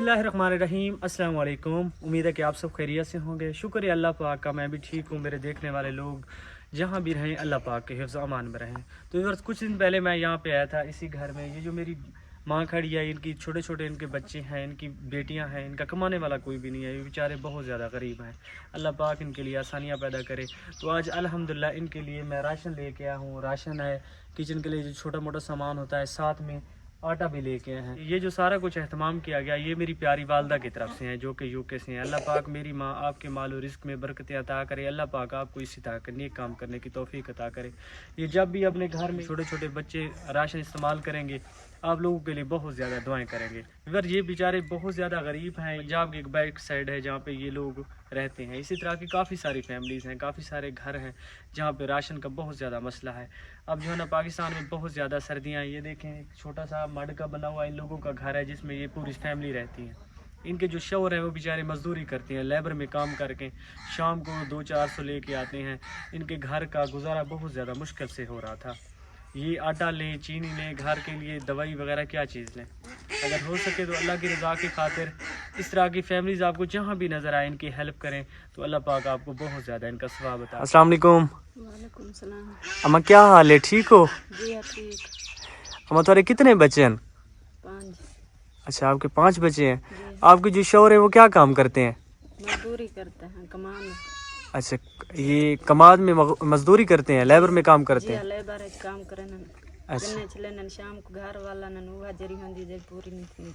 बिस्मिल्लाहिर्रहमानिर्रहीम। अस्सलाम वालेकुम। उम्मीद है कि आप सब खैरियत से होंगे। शुक्र है अल्लाह पाक का, मैं भी ठीक हूँ। मेरे देखने वाले लोग जहाँ भी रहें अल्लाह पाक के हिफ्ज़ अमान में रहें। तो व्यूअर्स, कुछ दिन पहले मैं यहाँ पे आया था इसी घर में। ये जो मेरी माँ खड़ी है, इनकी छोटे छोटे इनके बच्चे हैं, इनकी बेटियां हैं, इनका कमाने वाला कोई भी नहीं है। ये बेचारे बहुत ज़्यादा गरीब हैं। अल्लाह पाक इनके लिए आसानियाँ पैदा करे। तो आज अल्हम्दुलिल्लाह इनके लिए मैं राशन लेके आया हूँ। राशन है, किचन के लिए जो छोटा मोटा सामान होता है, साथ में आटा भी लेके आए हैं। ये जो सारा कुछ एहतमाम किया गया, ये मेरी प्यारी वालदा की तरफ से है, जो कि यूके से हैं। अल्लाह पाक मेरी माँ आपके माल और रिस्क में बरकत अता करे। अल्लाह पाक आपको इसी तरह का नेक काम करने की तौफीक अता करे। ये जब भी अपने घर में छोटे छोटे बच्चे राशन इस्तेमाल करेंगे, आप लोगों के लिए बहुत ज़्यादा दुआएं करेंगे। अगर ये बेचारे बहुत ज़्यादा गरीब हैं। पंजाब की एक बैक साइड है जहाँ पे ये लोग रहते हैं। इसी तरह की काफ़ी सारी फैमिलीज़ हैं, काफ़ी सारे घर हैं जहाँ पे राशन का बहुत ज़्यादा मसला है। अब जो है ना, पाकिस्तान में बहुत ज़्यादा सर्दियाँ हैं। ये देखें, एक छोटा सा मड का बना हुआ इन लोगों का घर है जिसमें ये पूरी फैमिली रहती है। इनके जो शौहर हैं वो बेचारे मजदूरी करते हैं, लेबर में काम करके शाम को 200-400 लेके आते हैं। इनके घर का गुजारा बहुत ज़्यादा मुश्किल से हो रहा था। ये आटा लें, चीनी लें, घर के लिए दवाई वगैरह क्या चीज़ लें। अगर हो सके तो अल्लाह की रज़ा की खातिर इस तरह की फैमिलीज़ आपको जहाँ भी नज़र आए, इनकी हेल्प करें तो अल्लाह पाक आपको बहुत ज़्यादा इनका सवाब अता। अस्सलाम वालेकुम। वालेकुम सलाम। अम्मा क्या हाल है, ठीक हो? जी हाँ, ठीक। अम्मा तुम्हारे कितने बच्चे हैं? 5। अच्छा, आपके 5 बच्चे हैं। जी, आपके जो शौहर है वो क्या काम करते हैं? मजदूरी करते हैं, कमान में। अच्छा, ये कमाद में मजदूरी करते हैं, लेबर में काम करते जी हैं। लेबर है, काम करे न। अच्छा, दिन चले न, शाम को घर वाला न वो हाजिरी होंदी जे पूरी नहीं थी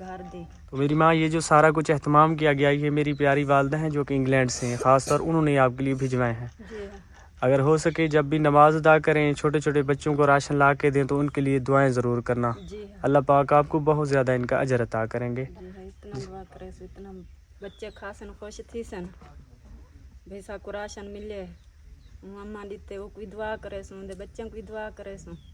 घर दी। तो मेरी माँ, ये जो सारा कुछ एहतमाम किया गया, ये मेरी प्यारी वालदा हैं जो कि इंग्लैंड से हैं। ख़ास तौर उन्होंने आपके लिए भिजवाए हैं। जी हाँ। अगर हो सके जब भी नमाज अदा करें, छोटे छोटे बच्चों को राशन ला के दें तो उनके लिए दुआएं ज़रूर करना। जी हाँ। अल्लाह पाक आपको बहुत ज़्यादा इनका अजर अता करेंगे। जी हाँ, इतना दुआ करे सो इतना बच्चे खासन खुश थी सन भैसा को राशन मिले। अम्मा दीते वो कोई दुआ करे सो, बच्चों की दुआ करे सो।